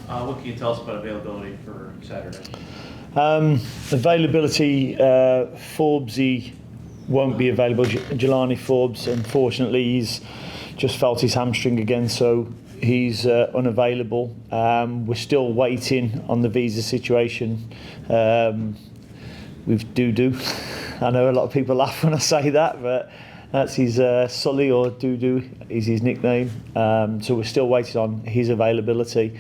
What can you tell us about availability for Saturday? Availability, Forbesy won't be available. Jelani Forbes, unfortunately, he's just felt his hamstring again, so he's unavailable. We're still waiting on the visa situation with Dudu. I know a lot of people laugh when I say that, but that's his Sully, or Dudu is his nickname. So we're still waiting on his availability.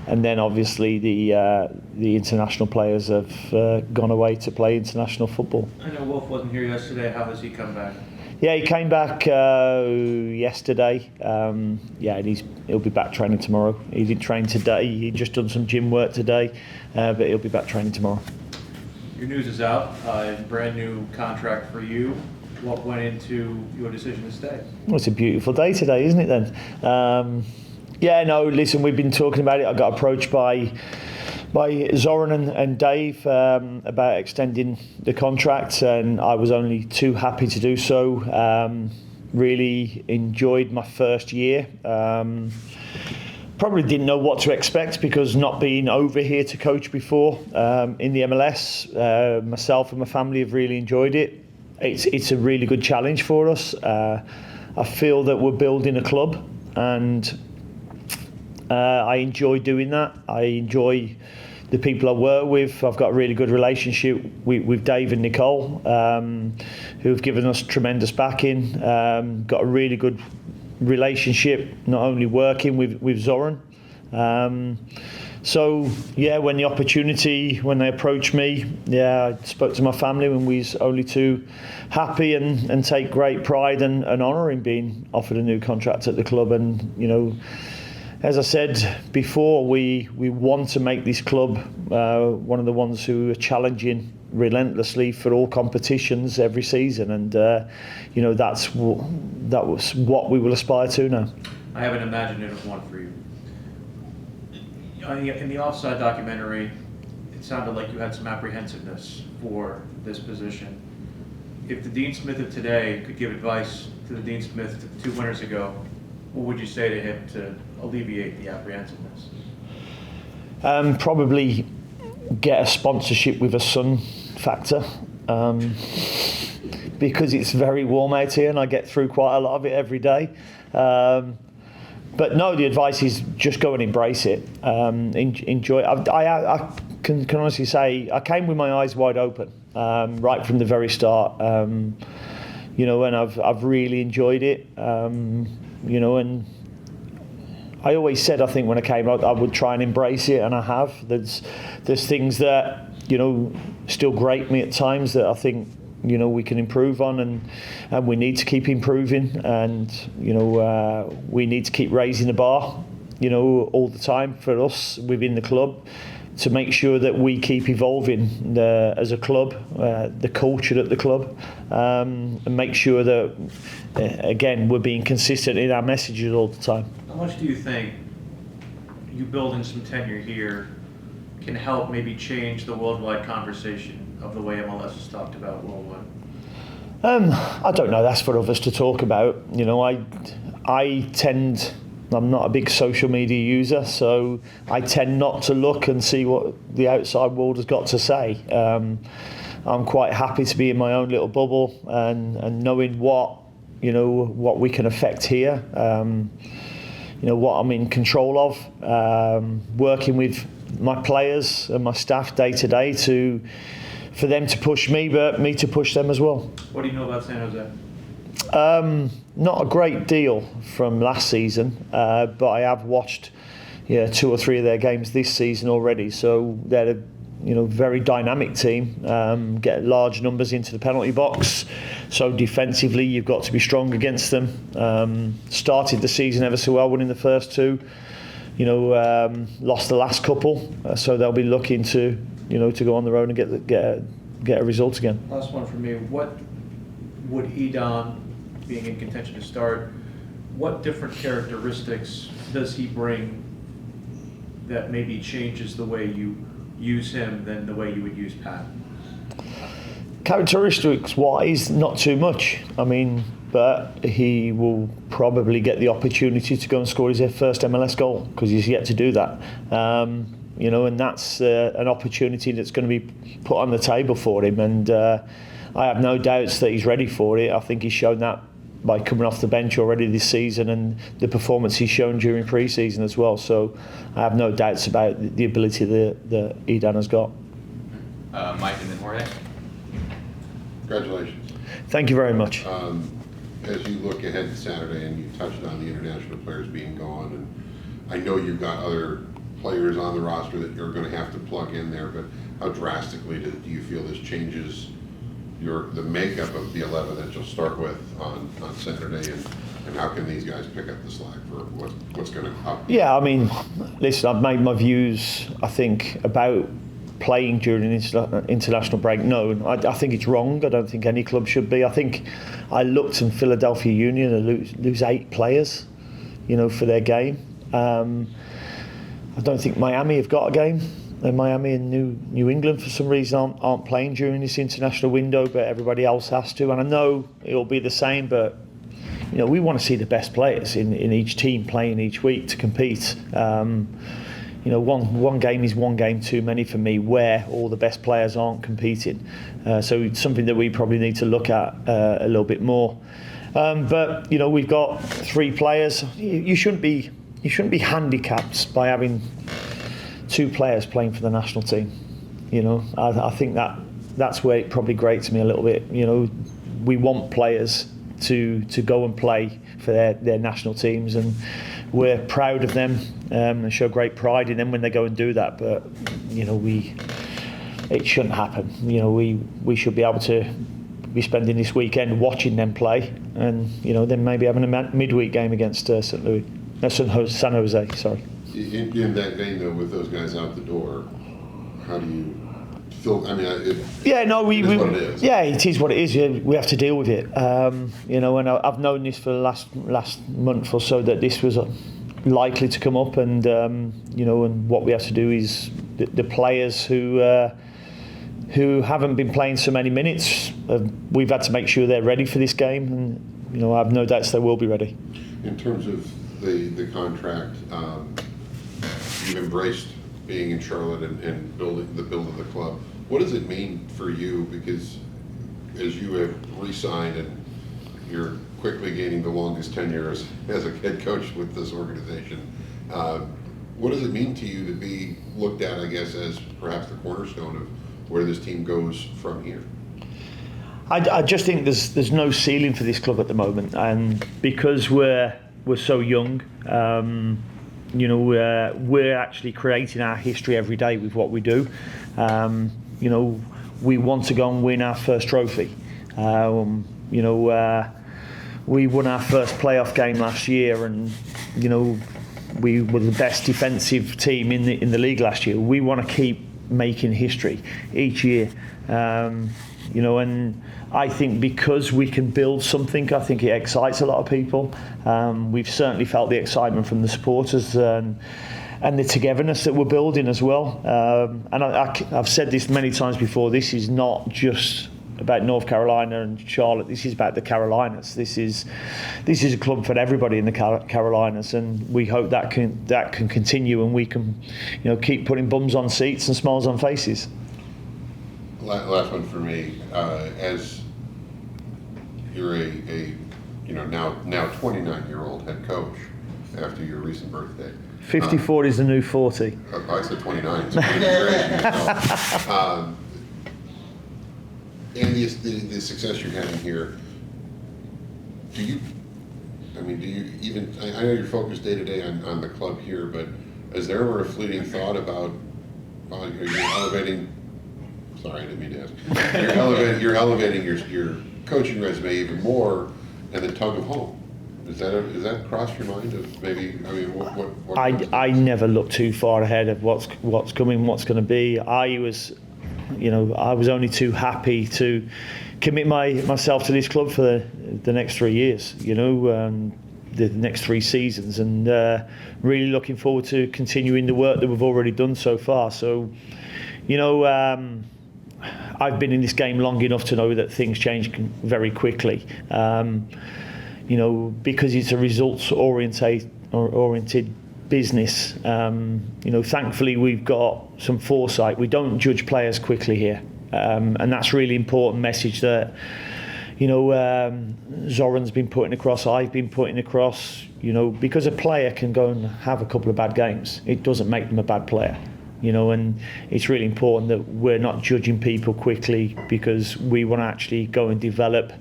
And then obviously the international players have gone away to play international football. I know Wolf wasn't here yesterday. How has he come back? Yeah, he came back yesterday. And he'll be back training tomorrow. He didn't train today. He just done some gym work today, but he'll be back training tomorrow. Your news is out. A brand new contract for you. What went into your decision to stay? Well, it's a beautiful day today, isn't it then? Listen, we've been talking about it. I got approached by Zoran and Dave about extending the contract, and I was only too happy to do so. Really enjoyed my first year. Probably didn't know what to expect because not being over here to coach before in the MLS, myself and my family have really enjoyed it. It's a really good challenge for us. I feel that we're building a club, and I enjoy doing that. I enjoy the people I work with. I've got a really good relationship with Dave and Nicole, who've given us tremendous backing. Got a really good relationship, not only working with Zoran. When the opportunity, when they approached me, I spoke to my family when we was only too happy and take great pride and honour in being offered a new contract at the club. And, as I said before, we want to make this club one of the ones who are challenging relentlessly for all competitions every season, and that was what we will aspire to now. I have an imaginative one for you. In the Offside documentary, it sounded like you had some apprehensiveness for this position. If the Dean Smith of today could give advice to the Dean Smith 2 winters ago, what would you say to him to alleviate the apprehensiveness? Probably get a sponsorship with a sun factor, because it's very warm out here and I get through quite a lot of it every day. But no, the advice is just go and embrace it. Enjoy it. I can honestly say I came with my eyes wide open right from the very start. And I've really enjoyed it. And I always said, I think when I came out, I would try and embrace it, and I have. There's things that still grate me at times that I think we can improve on, and we need to keep improving, and we need to keep raising the bar all the time for us within the club to make sure that we keep evolving as a club, the culture at the club, and make sure that again we're being consistent in our messages all the time. How much do you think you building some tenure here can help maybe change the worldwide conversation of the way MLS is talked about worldwide? I don't know. That's for others to talk about. I'm not a big social media user, so I tend not to look and see what the outside world has got to say. I'm quite happy to be in my own little bubble and knowing what we can affect here. What I'm in control of, working with my players and my staff day to day for them to push me, but me to push them as well. What do you know about San Jose? Not a great deal from last season, but I have watched 2 or 3 of their games this season already. So they're a very dynamic team, get large numbers into the penalty box. So defensively, you've got to be strong against them. Started the season ever so well, winning the first 2. Lost the last couple, so they'll be looking to go on the road and get a result again. Last one for me. What would Edon, being in contention to start, what different characteristics does he bring that maybe changes the way you use him than the way you would use Pat? Characteristics wise, not too much. I mean, but he will probably get the opportunity to go and score his first MLS goal, because he's yet to do that. And that's an opportunity that's going to be put on the table for him, and I have no doubts that he's ready for it. I think he's shown that by coming off the bench already this season, and the performance he's shown during pre-season as well. So I have no doubts about the ability that Eden has got. Mike and then Jorge. Congratulations. Thank you very much. As you look ahead to Saturday, and you touched on the international players being gone, and I know you've got other players on the roster that you're going to have to plug in there, but how drastically do you feel this changes the makeup of the 11 that you'll start with on Saturday, and how can these guys pick up the slack for what's going to happen? Yeah, I mean, listen, I've made my views, I think, about playing during an international break known. I think it's wrong. I don't think any club should be. I think I looked in Philadelphia Union and lose 8 players, for their game. I don't think Miami have got a game. Miami and New England for some reason aren't playing during this international window, but everybody else has to. And I know it'll be the same, but we want to see the best players in each team playing each week to compete. One game is one game too many for me where all the best players aren't competing. So it's something that we probably need to look at a little bit more. But we've got 3 players. You shouldn't be handicapped by having 2 players playing for the national team. I think that's where it probably grates me a little bit. We want players to go and play for their national teams, and we're proud of them and show great pride in them when they go and do that. But it shouldn't happen. We should be able to be spending this weekend watching them play, and then maybe having a midweek game against San Jose. Sorry. In that vein, though, with those guys out the door, how do you feel? I mean, it is what it is. Yeah, it is what it is. Yeah, we have to deal with it. And I've known this for the last month or so, that this was likely to come up, and and what we have to do is the players who haven't been playing so many minutes, we've had to make sure they're ready for this game, and I have no doubts they will be ready. In terms of the contract, you've embraced being in Charlotte and building the club. What does it mean for you? Because as you have re-signed and you're quickly gaining the longest tenure as a head coach with this organization, what does it mean to you to be looked at, I guess, as perhaps the cornerstone of where this team goes from here? I just think there's no ceiling for this club at the moment, and because we're so young, we're actually creating our history every day with what we do. We want to go and win our first trophy. We won our first playoff game last year, and we were the best defensive team in the league last year. We want to keep making history each year. And I think because we can build something, I think it excites a lot of people. We've certainly felt the excitement from the supporters and the togetherness that we're building as well. And I've said this many times before, this is not just about North Carolina and Charlotte. This is about the Carolinas. This is a club for everybody in the Carolinas, and we hope that can continue, and we can keep putting bums on seats and smiles on faces. Last one for me. As you're a now 29-year-old head coach after your recent birthday. 54 is the new 40. I said 29. So and the success you're having here, do you even, I know you're focused day to day on the club here, but is there ever a fleeting thought about you're elevating, sorry, I didn't mean to ask, you're elevating your coaching resume even more, and the tug of home? Does that cross your mind of maybe, what I never look too far ahead of what's coming, what's going to be. I was only too happy to commit myself to this club for the next 3 years, the next 3 seasons, and really looking forward to continuing the work that we've already done so far. So, I've been in this game long enough to know that things change very quickly. Because it's a results-oriented business. Thankfully we've got some foresight. We don't judge players quickly here, and that's a really important message that Zoran's been putting across. I've been putting across. Because a player can go and have a couple of bad games, it doesn't make them a bad player. And it's really important that we're not judging people quickly, because we want to actually go and develop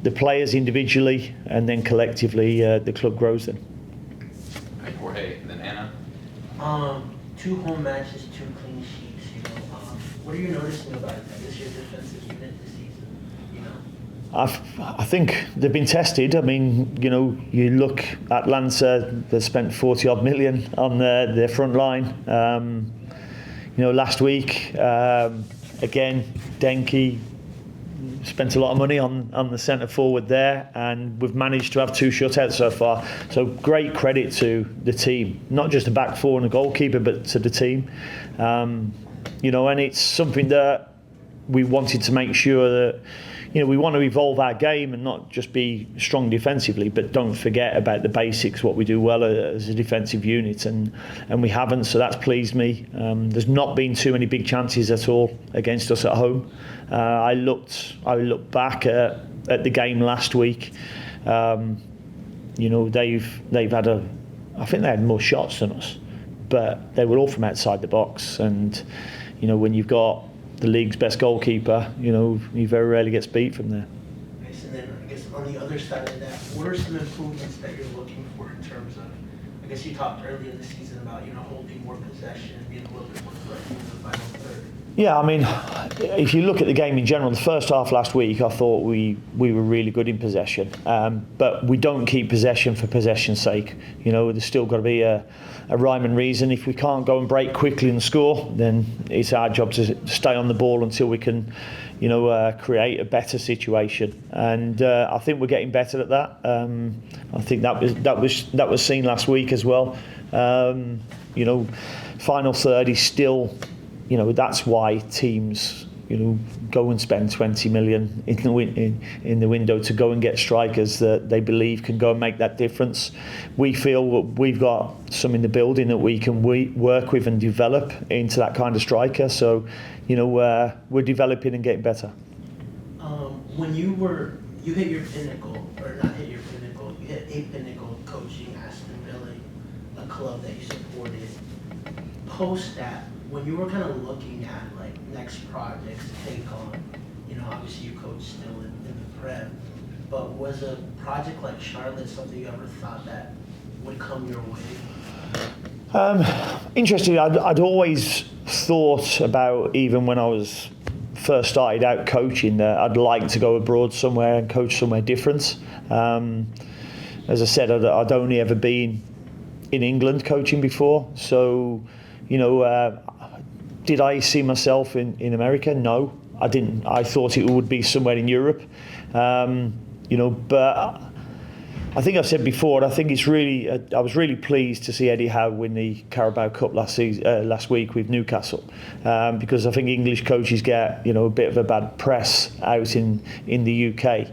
the players individually, and then collectively the club grows them. All right, Jorge, and then Anna. 2 home matches, 2 clean sheets. What are you noticing about your defensive unit this season? I think they've been tested. I mean, you look at Lancer, they've spent 40 odd million on their front line. Last week, again, Denki spent a lot of money on the centre forward there, and we've managed to have 2 shutouts so far. So great credit to the team, not just the back 4 and the goalkeeper, but to the team. And it's something that we wanted to make sure that we want to evolve our game and not just be strong defensively, but don't forget about the basics, what we do well as a defensive unit, and we haven't, so that's pleased me. There's not been too many big chances at all against us at home. I looked back at the game last week. They've had I think they had more shots than us, but they were all from outside the box, and when you've got the league's best goalkeeper, he very rarely gets beat from there. Nice. And then I guess on the other side of that, what are some improvements that you're looking for in terms of, I guess you talked earlier in the season about, holding more possession and being a little bit more threatening in the final third? Yeah, I mean, if you look at the game in general, the first half last week, I thought we were really good in possession. But we don't keep possession for possession's sake. There's still got to be a rhyme and reason. If we can't go and break quickly and score, then it's our job to stay on the ball until we can, create a better situation. And I think we're getting better at that. I think that was seen last week as well. Final third is still. That's why teams, go and spend 20 million in the window to go and get strikers that they believe can go and make that difference. We feel we've got some in the building that we can work with and develop into that kind of striker. So, we're developing and getting better. When you hit your pinnacle, or not hit your pinnacle, you hit a pinnacle coaching Aston Villa, a club that you supported. Post that, when you were kind of looking at next projects to take on, obviously you coach still in the Prem, but was a project like Charlotte something you ever thought that would come your way? Interestingly, I'd always thought about, even when I was first started out coaching, that I'd like to go abroad somewhere and coach somewhere different. As I said, I'd only ever been in England coaching before, so did I see myself in America? No, I didn't. I thought it would be somewhere in Europe, but I think I've said before, I think it's really, I was really pleased to see Eddie Howe win the Carabao Cup last week with Newcastle, because I think English coaches get, a bit of a bad press out in the UK,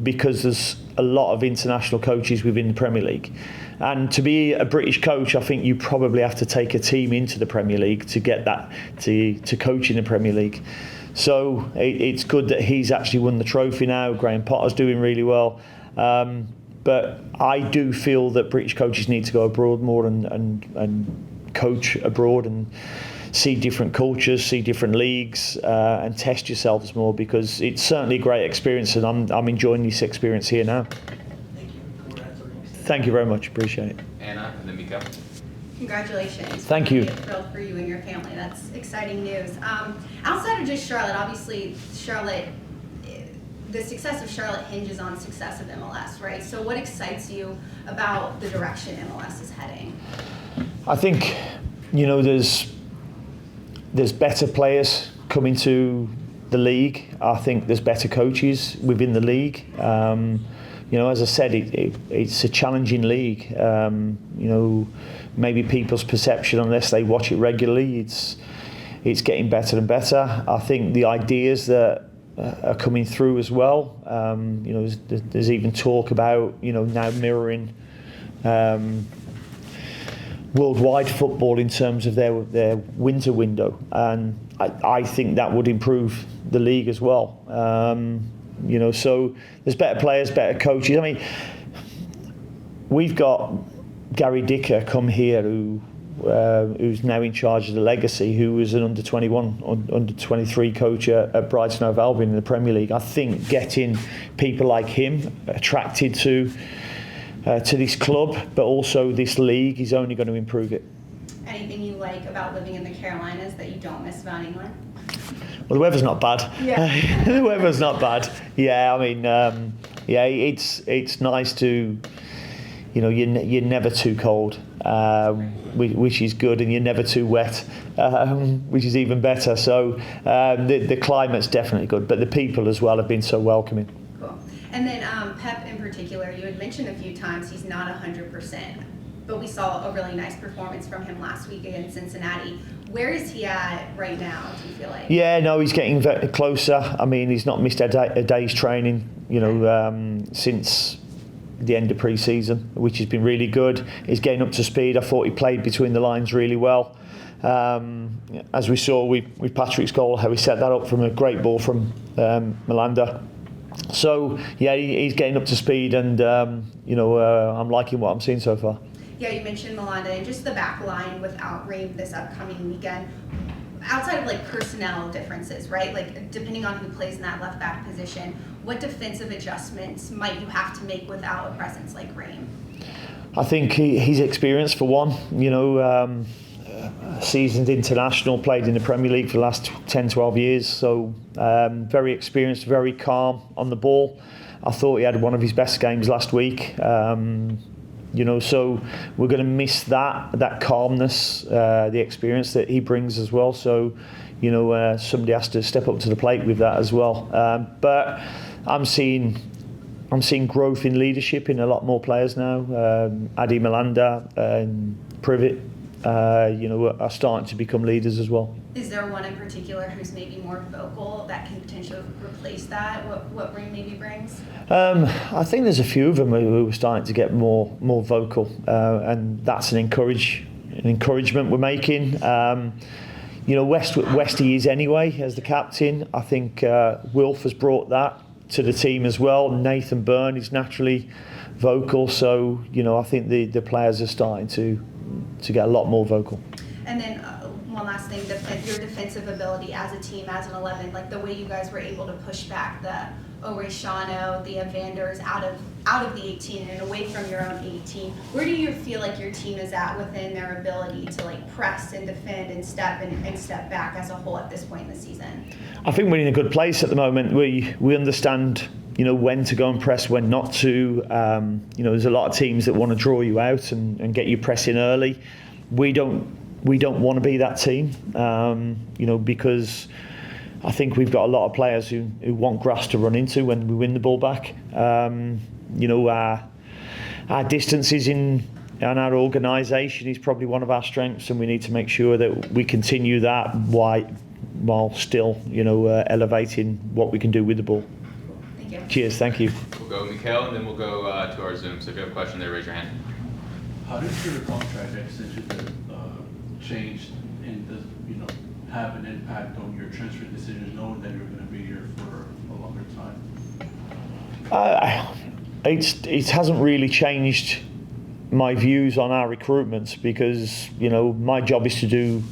because there's a lot of international coaches within the Premier League. And to be a British coach, I think you probably have to take a team into the Premier League to get that, to coach in the Premier League. So it's good that he's actually won the trophy now. Graham Potter's doing really well. But I do feel that British coaches need to go abroad more and coach abroad and see different cultures, see different leagues, and test yourselves more, because it's certainly a great experience, and I'm enjoying this experience here now. Thank you very much. Appreciate it. Anna, and then Mika. Congratulations. Thank you. I'm thrilled for you and your family. That's exciting news. Outside of just Charlotte, obviously Charlotte, the success of Charlotte hinges on success of MLS, right? So what excites you about the direction MLS is heading? I think, there's better players coming to the league. I think there's better coaches within the league. As I said, it's a challenging league. Maybe people's perception, unless they watch it regularly, it's getting better and better. I think the ideas that are coming through as well. You know, there's even talk about, you know, now mirroring worldwide football in terms of their winter window, and I think that would improve the league as well. You know, so there's better players, better coaches. I mean, we've got Gary Dicker come here who's now in charge of the Legacy, who was an under 21, under 23 coach at Brighton Hove Albion in the Premier League. I think getting people like him attracted to this club, but also this league, is only going to improve it. Anything you like about living in the Carolinas that you don't miss about England? Well, the weather's not bad. Yeah. The weather's not bad. Yeah, I mean, yeah, it's nice to, you know, you're never too cold, which is good, and you're never too wet, which is even better. So the climate's definitely good, but the people as well have been so welcoming. Cool. And then Pep in particular, you had mentioned a few times he's not 100%, but we saw a really nice performance from him last week against Cincinnati. Where is he at right now, do you feel like? Yeah, no, he's getting closer. I mean, he's not missed a day's training, you know, since the end of pre-season, which has been really good. He's getting up to speed. I thought he played between the lines really well. As we saw with Patrick's goal, how he set that up from a great ball from Melanda. So, yeah, he's getting up to speed, and, you know, I'm liking what I'm seeing so far. Yeah, you mentioned Melanda and just the back line without Ream this upcoming weekend. Outside of like personnel differences, right? Like depending on who plays in that left back position, what defensive adjustments might you have to make without a presence like Ream? I think he's experienced for one. You know, seasoned international, played in the Premier League for the last 10, 12 years. So very experienced, very calm on the ball. I thought he had one of his best games last week. You know, so we're going to miss that calmness, the experience that he brings as well. So, you know, somebody has to step up to the plate with that as well. But I'm seeing growth in leadership in a lot more players now. Adi Melanda and Privet, you know, are starting to become leaders as well. Is there one in particular who's maybe more vocal that can potentially replace that? What Ream maybe brings? I think there's a few of them who are starting to get more vocal, and that's an encouragement we're making. You know, Westy is anyway as the captain. I think Wilf has brought that to the team as well. Nathan Byrne is naturally vocal, so you know, I think the players are starting to get a lot more vocal. And then one last thing, your defensive ability as a team, as an 11, like the way you guys were able to push back the Oreshano, the Evanders out of the 18 and away from your own 18. Where do you feel like your team is at within their ability to like press and defend and step back as a whole at this point in the season? I think we're in a good place at the moment. We understand, you know, when to go and press, when not to. You know, there's a lot of teams that want to draw you out and get you pressing early. We don't want to be that team, you know, because I think we've got a lot of players who want grass to run into when we win the ball back. You know, our distances in our organisation is probably one of our strengths, and we need to make sure that we continue that while still, you know, elevating what we can do with the ball. Thank you. Cheers, thank you. We'll go Mikhail, and then we'll go to our Zoom. So if you have a question there, raise your hand. How does your contract extension change and does, you know, have an impact on your transfer decisions, knowing that you're going to be here for a longer time? It hasn't really changed my views on our recruitment, because you know, my job is to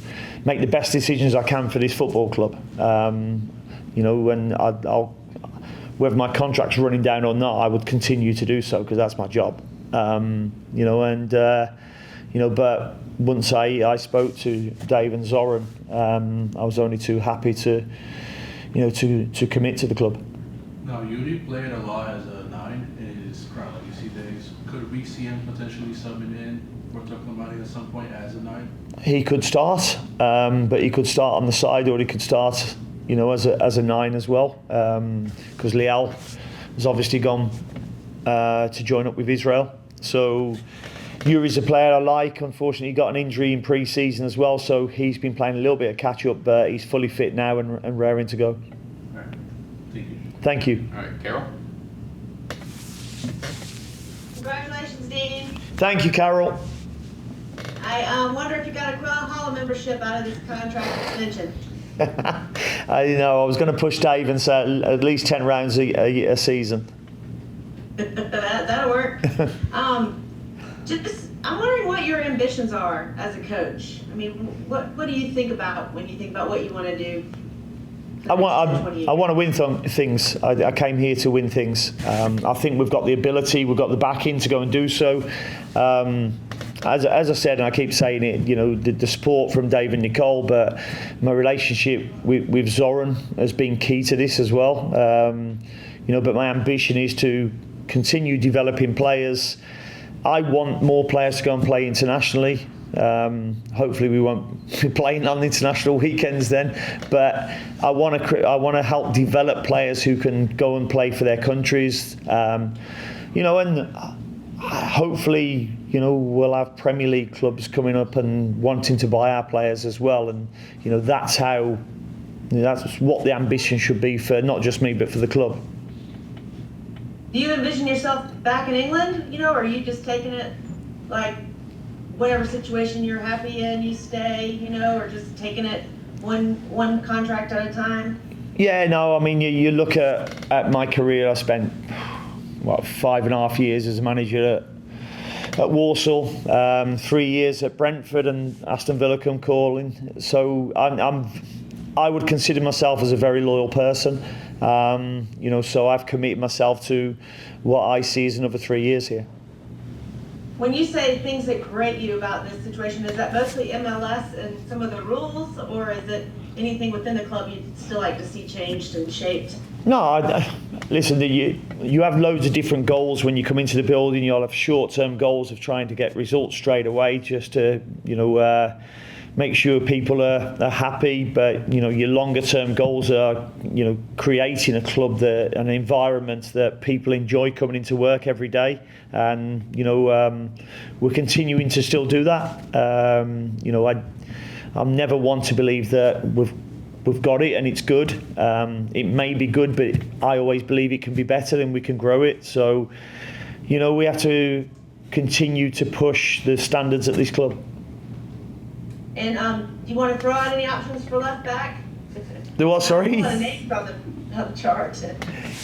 make the best decisions I can for this football club. You know, when I'll whether my contract's running down or not, I would continue to do so because that's my job. You know, and you know, but once I spoke to Dave and Zoran, I was only too happy to, you know, to commit to the club. Now, Yuri played a lot as a 9 in his current legacy days. Could we see him potentially subbing in for Toklamari at some point as a 9? He could start, but he could start on the side, or he could start, you know, as a 9 as well, because Liel has obviously gone to join up with Israel. So, Yuri's a player I like. Unfortunately, he got an injury in pre-season as well, so he's been playing a little bit of catch-up, but he's fully fit now and raring to go. All right. Thank you. Thank you. All right, Carol? Congratulations, Dean. Thank you, Carol. I wonder if you got a Quill Hall membership out of this contract extension. I was going to push Dave and say at least 10 rounds a season. That'll work. I'm wondering what your ambitions are as a coach. I mean, what do you think about when you think about what you want to do? I want to win things. I came here to win things. I think we've got the ability, we've got the backing to go and do so. As I said, and I keep saying it, the support from Dave and Nicole, but my relationship with Zoran has been key to this as well. But my ambition is to continue developing players. I want more players to go and play internationally. Hopefully we won't be playing on international weekends then, but I want to help develop players who can go and play for their countries. And hopefully, we'll have Premier League clubs coming up and wanting to buy our players as well. And that's what the ambition should be for not just me but for the club. Do you envision yourself back in England, or are you just taking it like whatever situation you're happy in, you stay, or just taking it one contract at a time? Yeah, no, I mean, you look at my career, I spent, 5.5 years as a manager at Walsall, 3 years at Brentford and Aston Villa come calling. So I would consider myself as a very loyal person. So I've committed myself to what I see as another 3 years here. When you say things that grate you about this situation, is that mostly MLS and some of the rules, or is it anything within the club you'd still like to see changed and shaped? No, listen, you have loads of different goals when you come into the building. You'll have short-term goals of trying to get results straight away just to, make sure people are happy, but your longer term goals are creating a club an environment that people enjoy coming into work every day, and we're continuing to still do that. I'm never one to believe that we've got it and it's good. It may be good, but I always believe it can be better and we can grow it. So we have to continue to push the standards at this club. And do you want to throw out any options for left back? The what, sorry? A lot of names on the chart.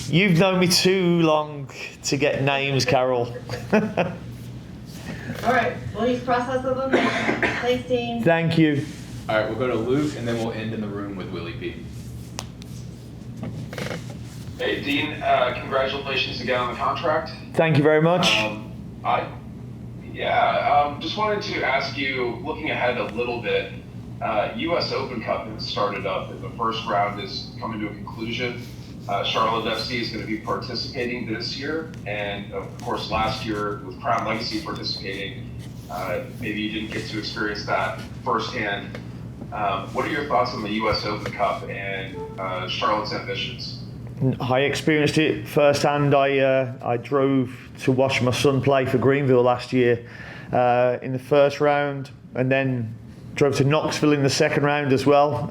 You've known me too long to get names, Carol. All right, we'll use process of them. Thanks, team. Thank you. All right, we'll go to Luke, and then we'll end in the room with Willie P. Hey, Dean, congratulations again on the contract. Thank you very much. Just wanted to ask you, looking ahead a little bit, U.S. Open Cup has started up, and the first round is coming to a conclusion. Charlotte FC is going to be participating this year, and of course last year with Crown Legacy participating, maybe you didn't get to experience that firsthand. What are your thoughts on the U.S. Open Cup and Charlotte's ambitions? I experienced it firsthand. I drove to watch my son play for Greenville last year in the first round, and then drove to Knoxville in the second round as well.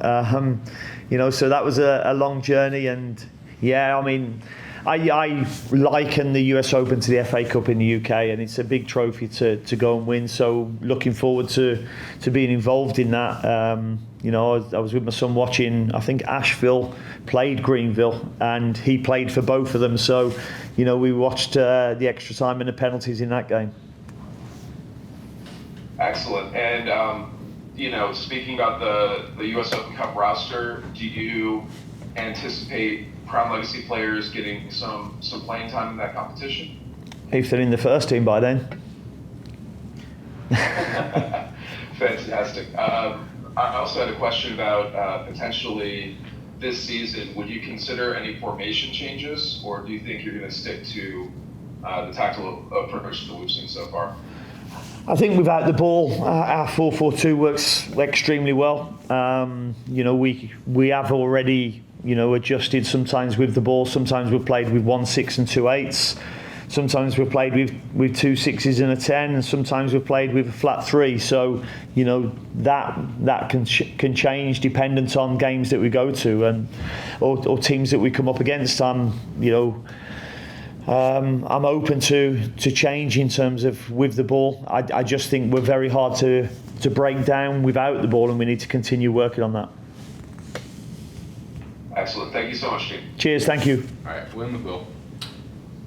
So that was a long journey, and yeah, I mean, I liken the US Open to the FA Cup in the UK, and it's a big trophy to go and win. So looking forward to being involved in that. I was with my son watching, I think Asheville played Greenville, and he played for both of them. So, we watched the extra time and the penalties in that game. Excellent. And, speaking about the US Open Cup roster, do you anticipate Crown Legacy players getting some playing time in that competition? If they're in the first team by then. Fantastic. I also had a question about potentially this season. Would you consider any formation changes, or do you think you're going to stick to the tactical approach that we've seen so far? I think without the ball, our 4-4-2 works extremely well. We have already adjusted sometimes with the ball. Sometimes we've played with 1-6 and 2-8s. sometimes we're played with 2 6s and a 10, and sometimes we're played with a flat 3. So, you know, that can change dependent on games that we go to and or teams that we come up against. I'm open to change in terms of with the ball. I just think we're very hard to break down without the ball, and we need to continue working on that. Excellent. Thank you so much, Steve. Cheers, thank you. All right, William McWill.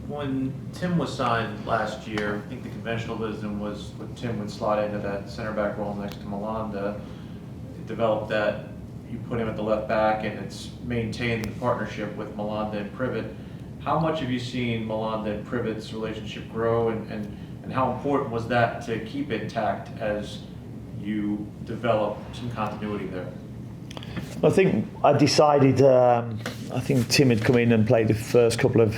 When Tim was signed last year, I think the conventional wisdom was that Tim would slot into that center back role next to Malanda. It developed that you put him at the left back, and it's maintained the partnership with Malanda and Privet. How much have you seen Malanda and Privet's relationship grow, and how important was that to keep intact as you develop some continuity there? I think I decided, I think Tim had come in and played the first couple of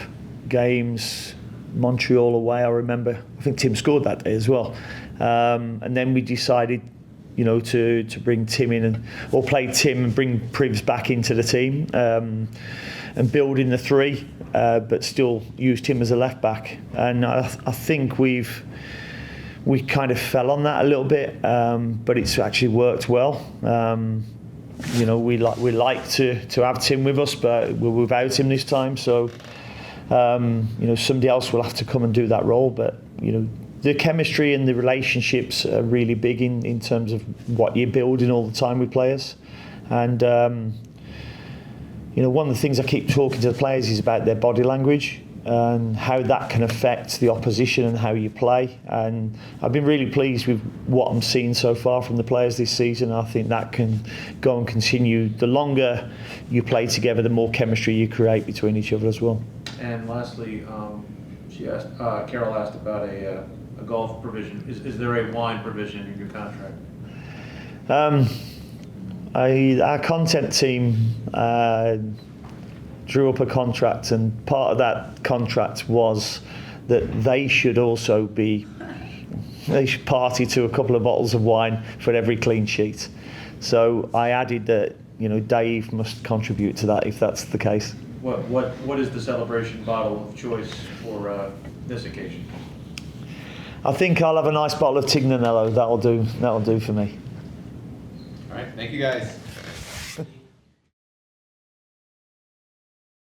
games, Montreal away, I remember. I think Tim scored that day as well. And then we decided, you know, to bring Tim in or play Tim and bring Privs back into the team and build in the 3, but still use Tim as a left back. And I think we kind of fell on that a little bit, but it's actually worked well. You know, we like to have Tim with us, but we're without him this time. So, you know, somebody else will have to come and do that role. But, you know, the chemistry and the relationships are really big in terms of what you're building all the time with players. And, you know, one of the things I keep talking to the players is about their body language and how that can affect the opposition and how you play. And I've been really pleased with what I'm seeing so far from the players this season. I think that can go and continue. The longer you play together, the more chemistry you create between each other as well. And lastly, Carol asked about a golf provision. Is there a wine provision in your contract? Our content team drew up a contract, and part of that contract was that they should party to a couple of bottles of wine for every clean sheet. So I added that, you know, Dave must contribute to that if that's the case. What is the celebration bottle of choice for this occasion? I think I'll have a nice bottle of Tignanello. That'll do for me. All right, thank you guys.